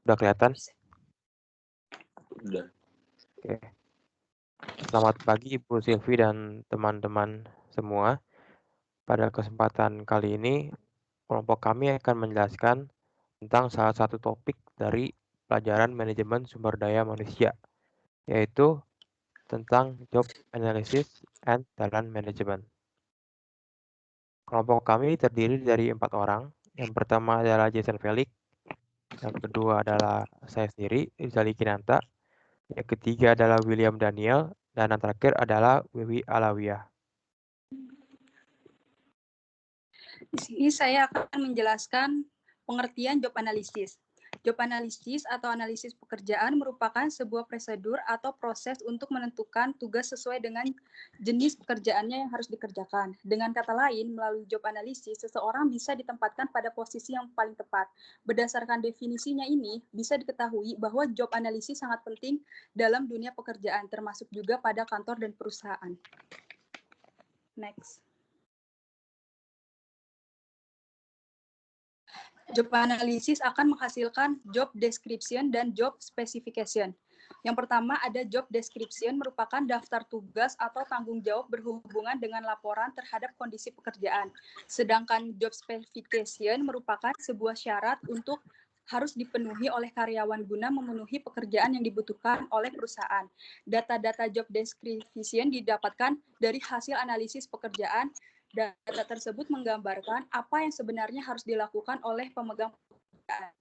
Udah kelihatan? Udah. Oke. Selamat pagi Ibu Silvi dan teman-teman semua. Pada kesempatan kali ini, kelompok kami akan menjelaskan tentang salah satu topik dari pelajaran manajemen sumber daya manusia, yaitu tentang job analysis and talent management. Kelompok kami terdiri dari 4 orang. Yang pertama adalah Jason Felix, yang kedua adalah saya sendiri, Rizali Kinanta, yang ketiga adalah William Daniel, dan yang terakhir adalah Wiwi Alawiyah. Di sini saya akan menjelaskan pengertian job analysis. Job analysis atau analisis pekerjaan merupakan sebuah prosedur atau proses untuk menentukan tugas sesuai dengan jenis pekerjaannya yang harus dikerjakan. Dengan kata lain, melalui job analysis, seseorang bisa ditempatkan pada posisi yang paling tepat. Berdasarkan definisinya ini, bisa diketahui bahwa job analysis sangat penting dalam dunia pekerjaan, termasuk juga pada kantor dan perusahaan. Next. Job analysis akan menghasilkan job description dan job specification. Yang pertama ada job description merupakan daftar tugas atau tanggung jawab berhubungan dengan laporan terhadap kondisi pekerjaan. Sedangkan job specification merupakan sebuah syarat untuk harus dipenuhi oleh karyawan guna memenuhi pekerjaan yang dibutuhkan oleh perusahaan. Data-data job description didapatkan dari hasil analisis pekerjaan. Data tersebut menggambarkan apa yang sebenarnya harus dilakukan oleh pemegang pekerjaan.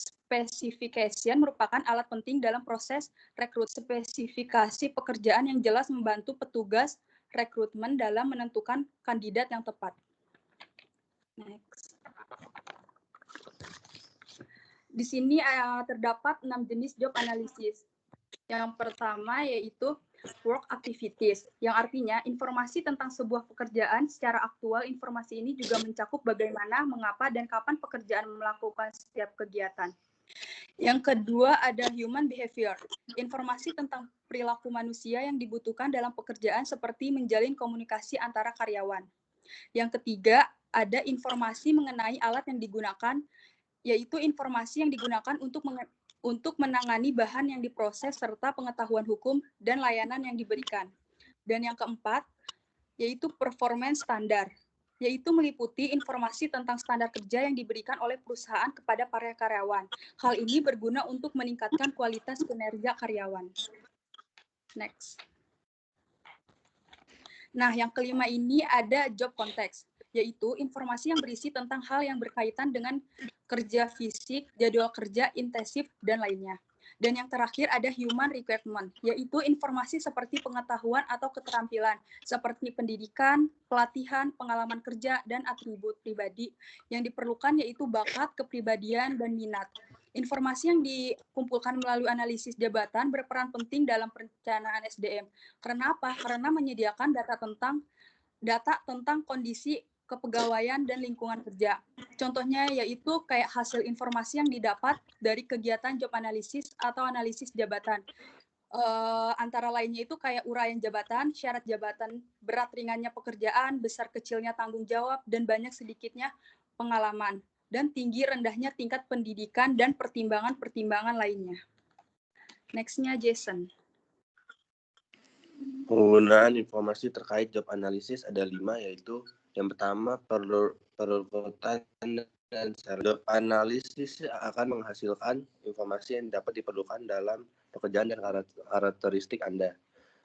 Specification merupakan alat penting dalam proses rekrut. Spesifikasi pekerjaan yang jelas membantu petugas rekrutmen dalam menentukan kandidat yang tepat. Next. Di sini terdapat 6 jenis job analysis. Yang pertama yaitu work activities, yang artinya informasi tentang sebuah pekerjaan secara aktual. Informasi ini juga mencakup bagaimana, mengapa, dan kapan pekerjaan melakukan setiap kegiatan. Yang kedua ada human behavior, informasi tentang perilaku manusia yang dibutuhkan dalam pekerjaan seperti menjalin komunikasi antara karyawan. Yang ketiga ada informasi mengenai alat yang digunakan, yaitu informasi yang digunakan untuk menangani bahan yang diproses serta pengetahuan hukum dan layanan yang diberikan. Dan yang keempat, yaitu performance standar, yaitu meliputi informasi tentang standar kerja yang diberikan oleh perusahaan kepada para karyawan. Hal ini berguna untuk meningkatkan kualitas kinerja karyawan. Next. Nah, yang kelima ini ada job context, yaitu informasi yang berisi tentang hal yang berkaitan dengan kerja fisik, jadwal kerja intensif, dan lainnya. Dan yang terakhir ada human requirement, yaitu informasi seperti pengetahuan atau keterampilan, seperti pendidikan, pelatihan, pengalaman kerja, dan atribut pribadi yang diperlukan, yaitu bakat, kepribadian, dan minat. Informasi yang dikumpulkan melalui analisis jabatan berperan penting dalam perencanaan SDM. Karena apa? Karena menyediakan data tentang kondisi kepegawaian dan lingkungan kerja. Contohnya yaitu kayak hasil informasi yang didapat dari kegiatan job analysis atau analisis jabatan. Antara lainnya itu kayak uraian jabatan, syarat jabatan, berat ringannya pekerjaan, besar kecilnya tanggung jawab, dan banyak sedikitnya pengalaman, dan tinggi rendahnya tingkat pendidikan dan pertimbangan-pertimbangan lainnya. Next-nya Jason. Penggunaan informasi terkait job analysis ada 5, yaitu yang pertama perekrutan dan job analisis akan menghasilkan informasi yang dapat diperlukan dalam pekerjaan dan karakteristik Anda.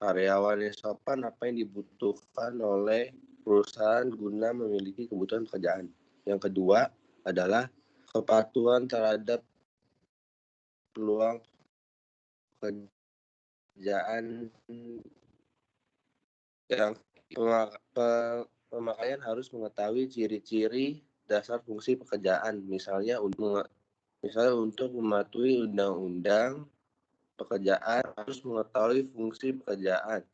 Karyawan yang sopan, apa yang dibutuhkan oleh perusahaan guna memiliki kebutuhan pekerjaan. Yang kedua adalah kepatuhan terhadap peluang pekerjaan yang pemakaian harus mengetahui ciri-ciri dasar fungsi pekerjaan, misalnya untuk mematuhi undang-undang pekerjaan harus mengetahui fungsi pekerjaan,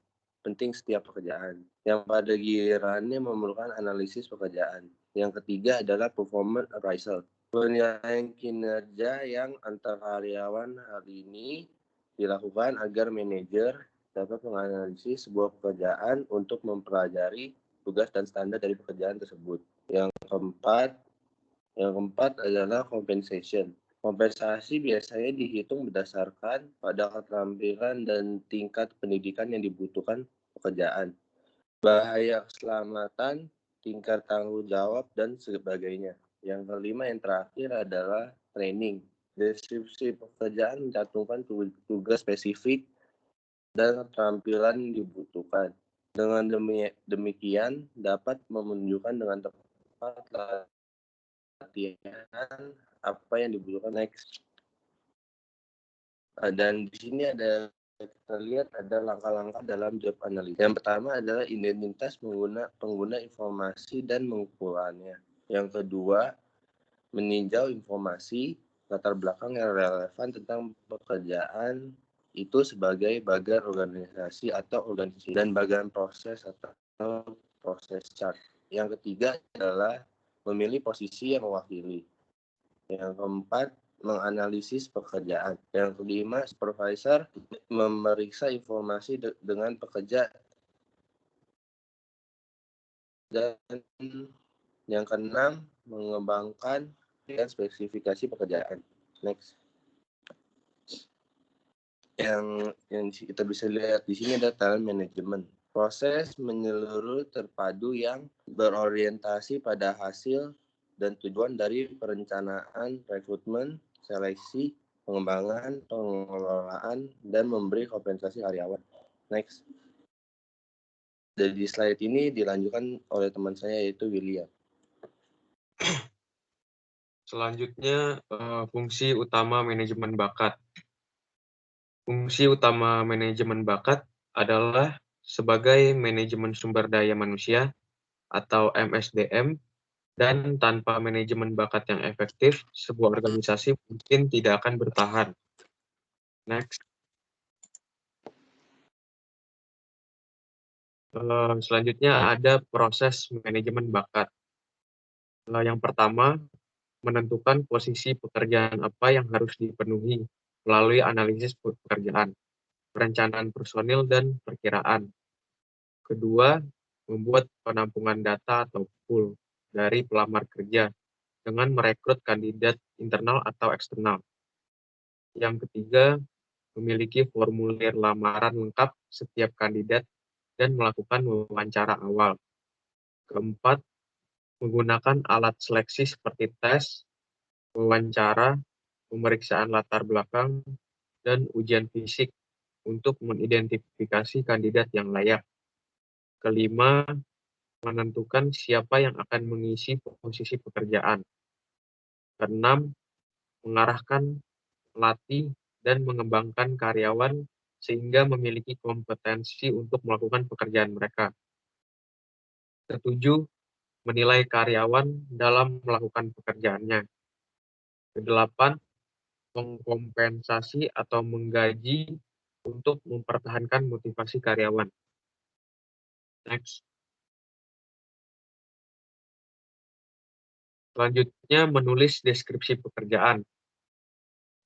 penting setiap pekerjaan yang pada gilirannya memerlukan analisis pekerjaan. Yang ketiga adalah performance appraisal, penilaian kinerja yang antar karyawan hari ini dilakukan agar manajer dapat menganalisis sebuah pekerjaan untuk mempelajari tugas dan standar dari pekerjaan tersebut. Yang keempat adalah compensation. Kompensasi biasanya dihitung berdasarkan pada keterampilan dan tingkat pendidikan yang dibutuhkan pekerjaan, bahaya keselamatan, tingkat tanggung jawab, dan sebagainya. Yang kelima yang terakhir adalah training. Deskripsi pekerjaan mencantumkan tugas spesifik dan keterampilan yang dibutuhkan. Dengan demikian dapat menunjukkan dengan tepat latihan apa yang dibutuhkan next. Dan di sini ada kita lihat ada langkah-langkah dalam job analysis. Yang pertama adalah identitas pengguna informasi dan mengukurannya. Yang kedua, meninjau informasi latar belakang yang relevan tentang pekerjaan itu sebagai bagian organisasi atau organisasi dan bagian proses atau proses chart. Yang ketiga adalah memilih posisi yang mewakili. Yang keempat, menganalisis pekerjaan. Yang kelima, supervisor memeriksa informasi dengan pekerja. Dan yang keenam, mengembangkan dan spesifikasi pekerjaan. Next. Yang kita bisa lihat di sini ada talent management. Proses menyeluruh terpadu yang berorientasi pada hasil dan tujuan dari perencanaan, rekrutmen, seleksi, pengembangan, pengelolaan, dan memberi kompensasi karyawan. Next. Dari slide ini dilanjutkan oleh teman saya yaitu William. Selanjutnya, fungsi utama manajemen bakat. Fungsi utama manajemen bakat adalah sebagai manajemen sumber daya manusia atau MSDM, dan tanpa manajemen bakat yang efektif, sebuah organisasi mungkin tidak akan bertahan. Next. Selanjutnya ada proses manajemen bakat. Yang pertama, menentukan posisi pekerjaan apa yang harus dipenuhi melalui analisis pekerjaan, perencanaan personil, dan perkiraan. Kedua, membuat penampungan data atau pool dari pelamar kerja dengan merekrut kandidat internal atau eksternal. Yang ketiga, memiliki formulir lamaran lengkap setiap kandidat dan melakukan wawancara awal. Keempat, menggunakan alat seleksi seperti tes, wawancara, pemeriksaan latar belakang, dan ujian fisik untuk mengidentifikasi kandidat yang layak. Kelima, menentukan siapa yang akan mengisi posisi pekerjaan. Keenam, mengarahkan, melatih, dan mengembangkan karyawan sehingga memiliki kompetensi untuk melakukan pekerjaan mereka. Ketujuh, menilai karyawan dalam melakukan pekerjaannya. Kedelapan, mengkompensasi atau menggaji untuk mempertahankan motivasi karyawan. Next. Selanjutnya, menulis deskripsi pekerjaan.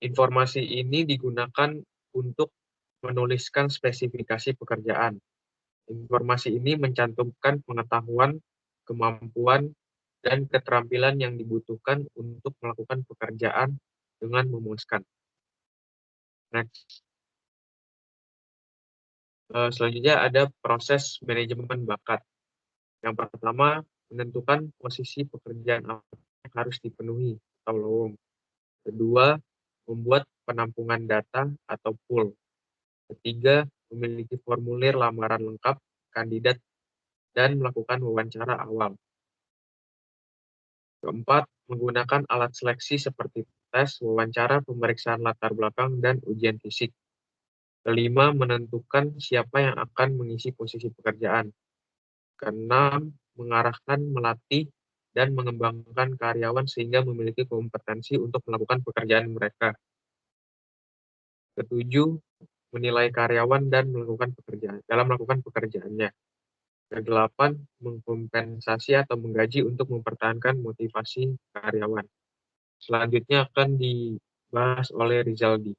Informasi ini digunakan untuk menuliskan spesifikasi pekerjaan. Informasi ini mencantumkan pengetahuan, kemampuan, dan keterampilan yang dibutuhkan untuk melakukan pekerjaan dengan memuaskan. Next. Selanjutnya ada proses manajemen bakat. Yang pertama, menentukan posisi pekerjaan apa yang harus dipenuhi atau lowong. Kedua, membuat penampungan data atau pool. Ketiga, memiliki formulir lamaran lengkap kandidat dan melakukan wawancara awal. Keempat, menggunakan alat seleksi seperti tes, wawancara, pemeriksaan latar belakang, dan ujian fisik. Kelima, menentukan siapa yang akan mengisi posisi pekerjaan. Keenam, mengarahkan, melatih, dan mengembangkan karyawan sehingga memiliki kompetensi untuk melakukan pekerjaan mereka. Ketujuh, menilai karyawan dan melakukan pekerjaannya. Kedelapan, mengkompensasi atau menggaji untuk mempertahankan motivasi karyawan. Selanjutnya akan dibahas oleh Rizaldi.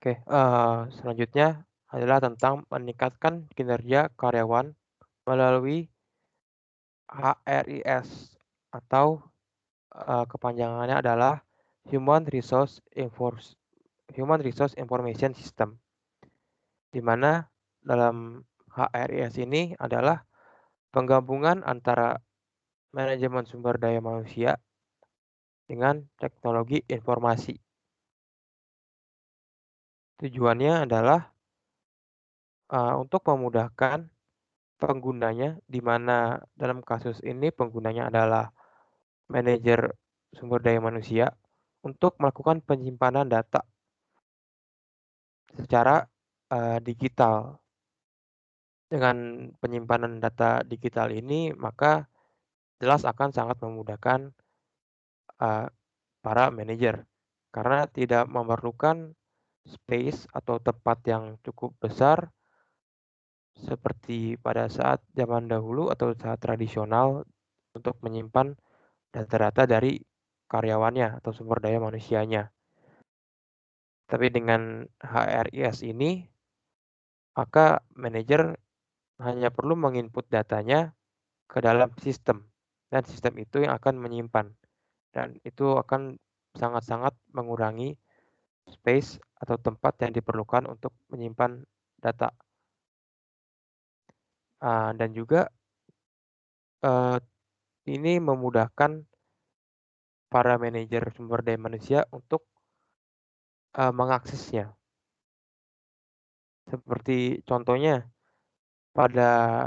Oke, selanjutnya adalah tentang meningkatkan kinerja karyawan melalui HRIS atau kepanjangannya adalah Human Resource Information System, di mana dalam HRIS ini adalah penggabungan antara manajemen sumber daya manusia dengan teknologi informasi. Tujuannya adalah untuk memudahkan penggunanya, di mana dalam kasus ini penggunanya adalah manajer sumber daya manusia untuk melakukan penyimpanan data secara digital. Dengan penyimpanan data digital ini, maka jelas akan sangat memudahkan para manajer, karena tidak memerlukan space atau tempat yang cukup besar seperti pada saat zaman dahulu atau saat tradisional untuk menyimpan data-data dari karyawannya atau sumber daya manusianya. Tapi dengan HRIS ini, maka manajer hanya perlu menginput datanya ke dalam sistem, dan sistem itu yang akan menyimpan. Dan itu akan sangat-sangat mengurangi space atau tempat yang diperlukan untuk menyimpan data. Dan juga ini memudahkan para manajer sumber daya manusia untuk mengaksesnya. Seperti contohnya, pada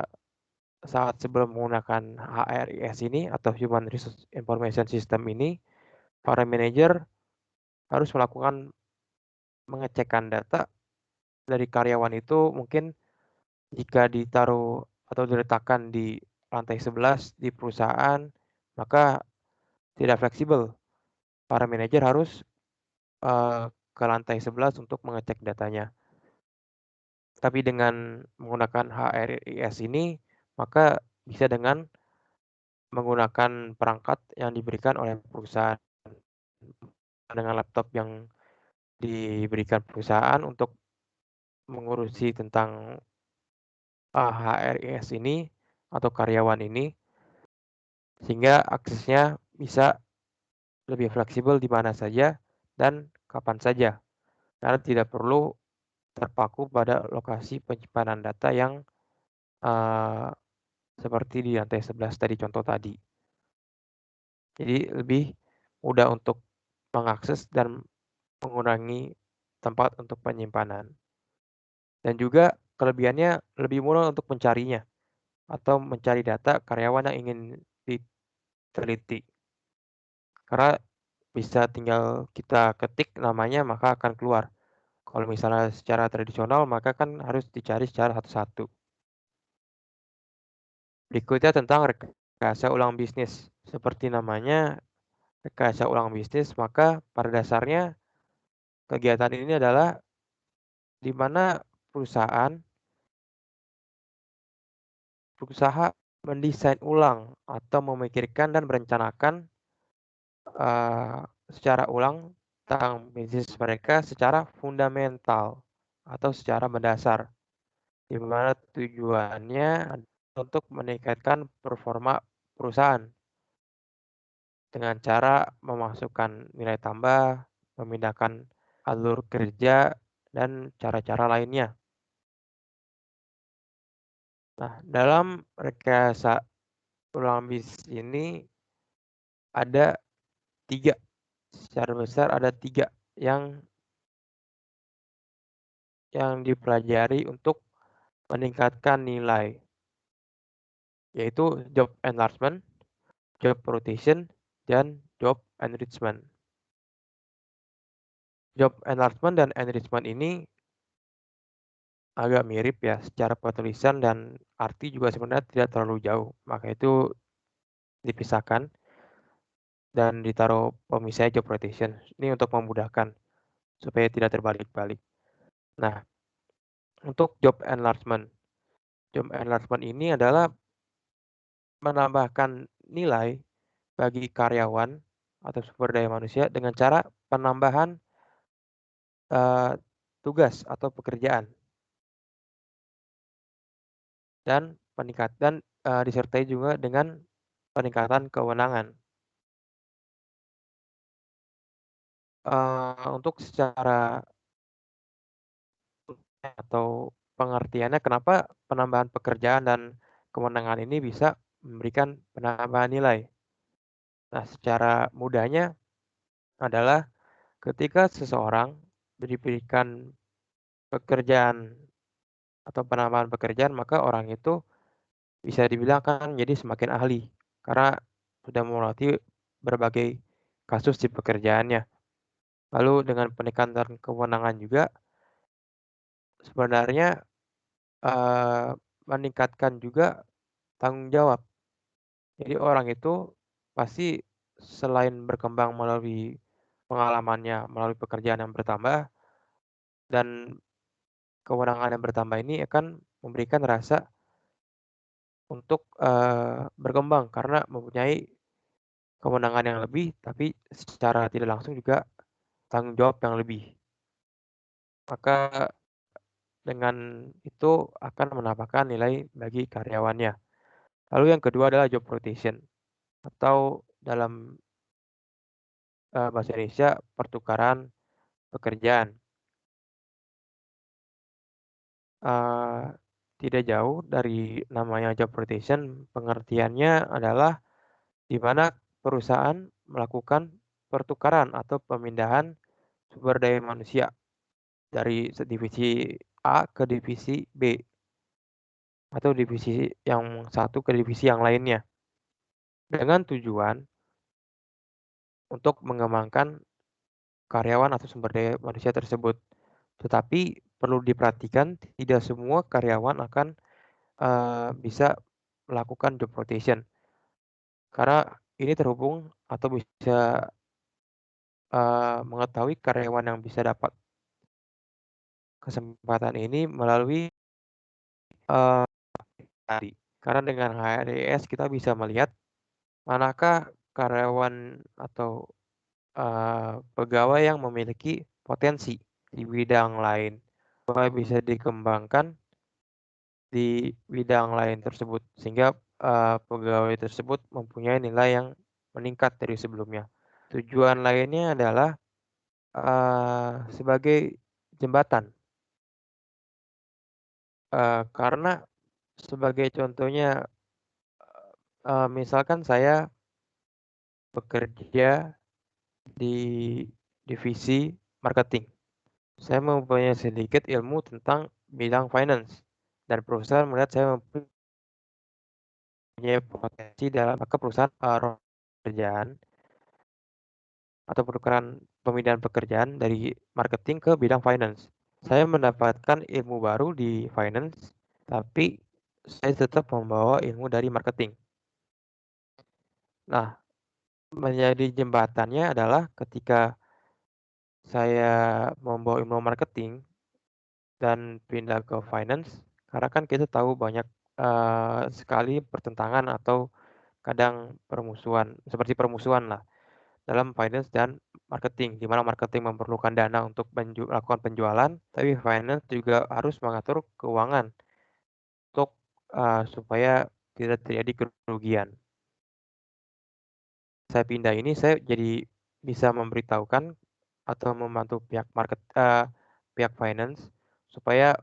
saat sebelum menggunakan HRIS ini atau Human Resource Information System ini, para manajer harus melakukan pengecekan data dari karyawan itu. Mungkin jika ditaruh atau diletakkan di lantai 11 di perusahaan, maka tidak fleksibel. Para manajer harus ke lantai 11 untuk mengecek datanya. Tapi dengan menggunakan HRIS ini, maka bisa dengan menggunakan perangkat yang diberikan oleh perusahaan, dengan laptop yang diberikan perusahaan untuk mengurusi tentang HRIS ini atau karyawan ini, sehingga aksesnya bisa lebih fleksibel di mana saja dan kapan saja, karena tidak perlu terpaku pada lokasi penyimpanan data yang seperti di lantai 11 tadi, contoh tadi. Jadi lebih mudah untuk mengakses dan mengurangi tempat untuk penyimpanan. Dan juga kelebihannya lebih mudah untuk mencarinya atau mencari data karyawan yang ingin diteliti. Karena bisa tinggal kita ketik namanya maka akan keluar. Kalau misalnya secara tradisional maka kan harus dicari secara satu-satu. Berikutnya tentang rekayasa ulang bisnis. Seperti namanya, rekayasa ulang bisnis, maka pada dasarnya kegiatan ini adalah di mana berusaha mendesain ulang atau memikirkan dan merencanakan secara ulang tentang bisnis mereka secara fundamental atau secara mendasar, di mana tujuannya untuk meningkatkan performa perusahaan dengan cara memasukkan nilai tambah, memindahkan alur kerja, dan cara-cara lainnya. Nah, dalam rekayasa ulang bisnis ini ada 3, secara besar ada 3 yang dipelajari untuk meningkatkan nilai, yaitu job enlargement, job rotation, dan job enrichment. Job enlargement dan enrichment ini agak mirip ya secara penulisan, dan arti juga sebenarnya tidak terlalu jauh. Maka itu dipisahkan dan ditaruh pemisahnya job rotation. Ini untuk memudahkan supaya tidak terbalik-balik. Nah, untuk job enlargement ini adalah menambahkan nilai bagi karyawan atau sumber daya manusia dengan cara penambahan tugas atau pekerjaan. Dan peningkatan disertai juga dengan peningkatan kewenangan. Untuk secara atau pengertiannya kenapa penambahan pekerjaan dan kewenangan ini bisa memberikan penambahan nilai. Nah, secara mudahnya adalah ketika seseorang diberikan pekerjaan atau penambahan pekerjaan, maka orang itu bisa dibilang akan menjadi semakin ahli karena sudah melatih berbagai kasus di pekerjaannya. Lalu dengan peningkatan kewenangan juga sebenarnya meningkatkan juga tanggung jawab. Jadi orang itu pasti selain berkembang melalui pengalamannya, melalui pekerjaan yang bertambah dan kewenangan yang bertambah ini akan memberikan rasa untuk, berkembang karena mempunyai kewenangan yang lebih, tapi secara tidak langsung juga tanggung jawab yang lebih. Maka dengan itu akan menambahkan nilai bagi karyawannya. Lalu yang kedua adalah job rotation atau dalam, bahasa Indonesia pertukaran pekerjaan. Eee, Tidak jauh dari namanya job rotation, pengertiannya adalah di mana perusahaan melakukan pertukaran atau pemindahan sumber daya manusia dari divisi A ke divisi B, atau divisi yang satu ke divisi yang lainnya, dengan tujuan untuk mengembangkan karyawan atau sumber daya manusia tersebut. Tetapi perlu diperhatikan tidak semua karyawan akan, bisa melakukan job rotation, karena ini terhubung atau bisa, mengetahui karyawan yang bisa dapat kesempatan ini melalui, eee, tadi. Karena dengan HRIS kita bisa melihat manakah karyawan atau, pegawai yang memiliki potensi di bidang lain, supaya bisa dikembangkan di bidang lain tersebut, sehingga, pegawai tersebut mempunyai nilai yang meningkat dari sebelumnya. Tujuan lainnya adalah, sebagai jembatan, karena sebagai contohnya, misalkan saya bekerja di divisi marketing. Saya mempunyai sedikit ilmu tentang bidang finance dan perusahaan melihat saya mempunyai potensi dalam maka perusahaan, pekerjaan atau penukaran pemindahan pekerjaan dari marketing ke bidang finance. Saya mendapatkan ilmu baru di finance, tapi saya tetap membawa ilmu dari marketing. Nah, menjadi jembatannya adalah ketika saya membawa ilmu marketing dan pindah ke finance, karena kan kita tahu banyak, sekali pertentangan atau kadang permusuhan, seperti permusuhan lah dalam finance dan marketing, di mana marketing memerlukan dana untuk melakukan penjualan, tapi finance juga harus mengatur keuangan untuk, supaya tidak terjadi kerugian. Saya pindah ini saya jadi bisa memberitahukan atau membantu pihak finance supaya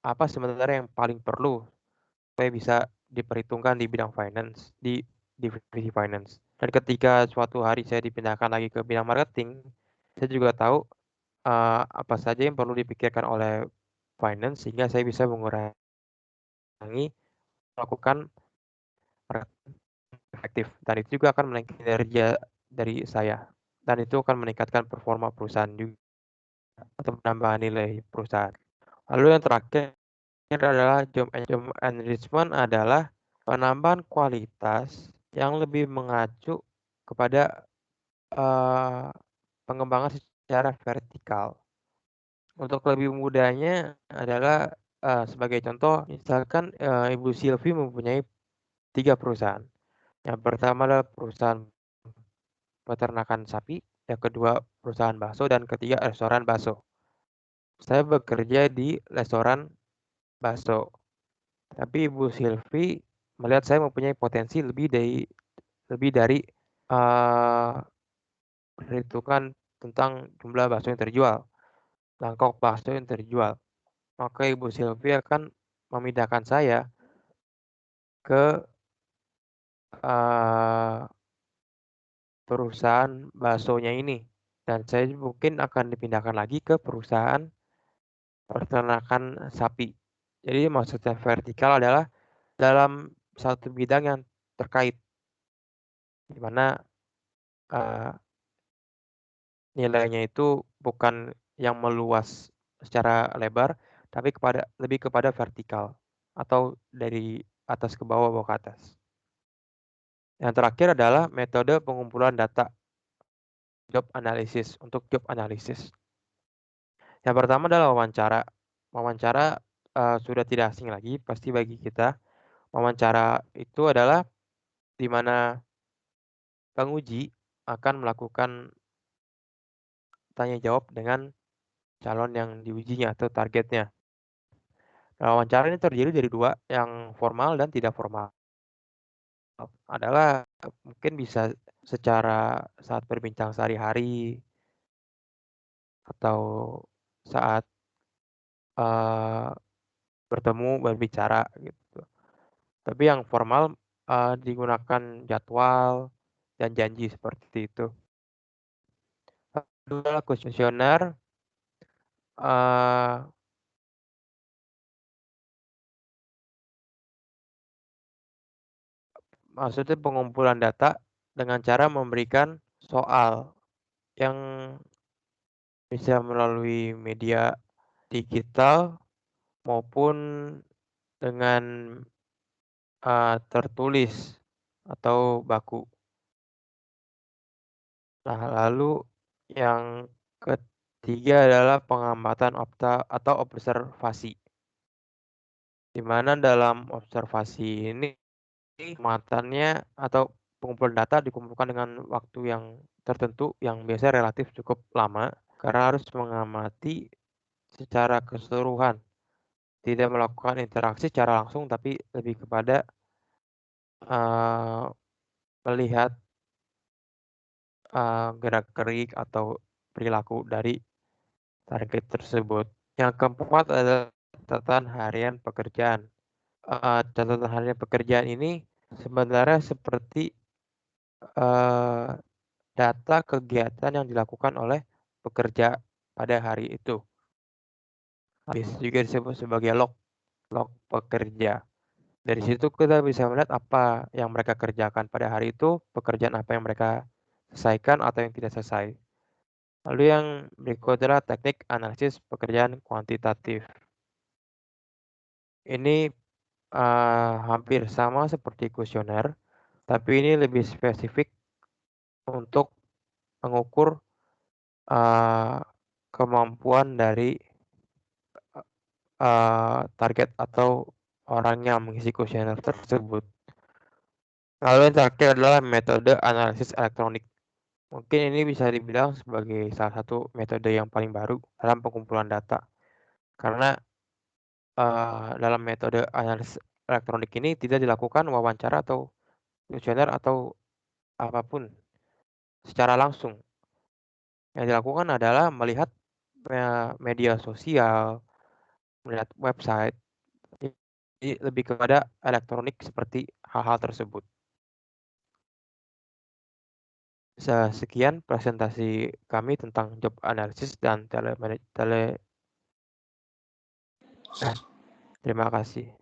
apa sebenarnya yang paling perlu supaya bisa diperhitungkan di bidang finance, di divisi finance. Dan ketika suatu hari saya dipindahkan lagi ke bidang marketing, saya juga tahu, apa saja yang perlu dipikirkan oleh finance sehingga saya bisa mengurangi melakukan marketing efektif dan itu juga akan menaikkan kinerja dari saya dan itu akan meningkatkan performa perusahaan juga atau menambah nilai perusahaan. Lalu yang terakhir adalah job enrichment adalah penambahan kualitas yang lebih mengacu kepada, pengembangan secara vertikal. Untuk lebih mudahnya adalah, sebagai contoh misalkan, Ibu Silvi mempunyai 3 perusahaan. Yang pertama adalah perusahaan peternakan sapi, yang kedua perusahaan bakso, dan ketiga restoran bakso. Saya bekerja di restoran bakso. Tapi Ibu Silvi melihat saya mempunyai potensi lebih dari perhitungan tentang jumlah bakso yang terjual, mangkok bakso yang terjual. Maka Ibu Silvi akan memindahkan saya ke perusahaan baksonya ini. Dan saya mungkin akan dipindahkan lagi ke perusahaan peternakan sapi. Jadi maksudnya vertikal adalah dalam satu bidang yang terkait, di mana nilainya itu bukan yang meluas secara lebar, tapi lebih kepada vertikal atau dari atas ke bawah, bawah ke atas. Yang terakhir adalah metode pengumpulan data job analysis untuk job analysis. Yang pertama adalah wawancara. Wawancara sudah tidak asing lagi pasti bagi kita. Wawancara itu adalah di mana penguji akan melakukan tanya jawab dengan calon yang diujinya atau targetnya. Wawancara ini terdiri dari dua, yang formal dan tidak formal. Adalah mungkin bisa secara saat berbincang sehari-hari atau saat bertemu berbicara gitu. Tapi yang formal digunakan jadwal dan janji seperti itu. Adalah kuesioner maksudnya pengumpulan data dengan cara memberikan soal yang bisa melalui media digital maupun dengan tertulis atau baku. Nah, lalu yang ketiga adalah pengamatan atau observasi. Di mana dalam observasi ini pengamatan atau pengumpulan data dikumpulkan dengan waktu yang tertentu yang biasanya relatif cukup lama karena harus mengamati secara keseluruhan. Tidak melakukan interaksi secara langsung tapi lebih kepada melihat gerak-gerik atau perilaku dari target tersebut. Yang keempat adalah catatan harian pekerjaan. Catatan harian pekerjaan ini sebenarnya seperti data kegiatan yang dilakukan oleh pekerja pada hari itu. Bisa juga disebut sebagai log pekerja. Dari situ kita bisa melihat apa yang mereka kerjakan pada hari itu, pekerjaan apa yang mereka selesaikan atau yang tidak selesai. Lalu yang berikut adalah teknik analisis pekerjaan kuantitatif. Ini hampir sama seperti kuesioner, tapi ini lebih spesifik untuk mengukur kemampuan dari target atau orang yang mengisi kuesioner tersebut. Lalu yang terakhir adalah metode analisis elektronik. Mungkin ini bisa dibilang sebagai salah satu metode yang paling baru dalam pengumpulan data. Karena dalam metode analisis elektronik ini tidak dilakukan wawancara atau kuesioner atau apapun secara langsung. Yang dilakukan adalah melihat media sosial, melihat website, jadi lebih kepada elektronik seperti hal-hal tersebut. Sekian presentasi kami tentang job analysis dan terima kasih.